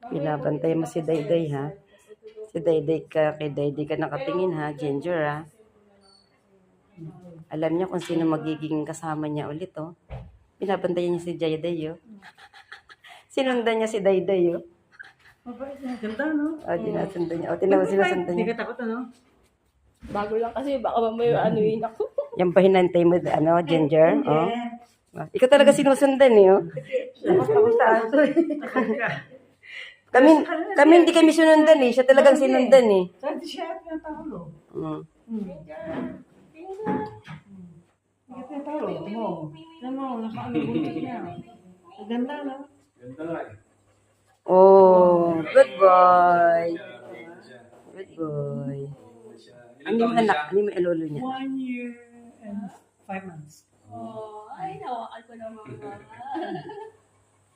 Binabantay mo si Dayday, ha? Si Dayday ka, kay Dayday ka nakatingin, ha? Ginger, ha? Alam niya kung sino magiging kasama niya ulit, oh. Binabantayan niya si Dayday, oh. Sinundan niya si Dayday, oh. Mabait niya. Ganda, no? Dinasundan niya. Tinawa sinusundan Hindi niya. ka takot, ano? Bago lang kasi, baka mamaya anuin ako. Yan pa hinantay mo, Ginger, oh. Ikaw talaga sinusundan, eh, oh. Takot sa aso, eh. Kami hindi kami sinundan, eh. Siya talagang sinundan, eh. Saan siya tinatawag? Hindi tinatawag. Nakaano buntot niya. Ganda, no? Ganda nga eh. Oh, good boy. Good boy. Ano yung anak? Ano yung lolo niya? 1 year and 5 months. Oh, ay, nawakan ko naman mama.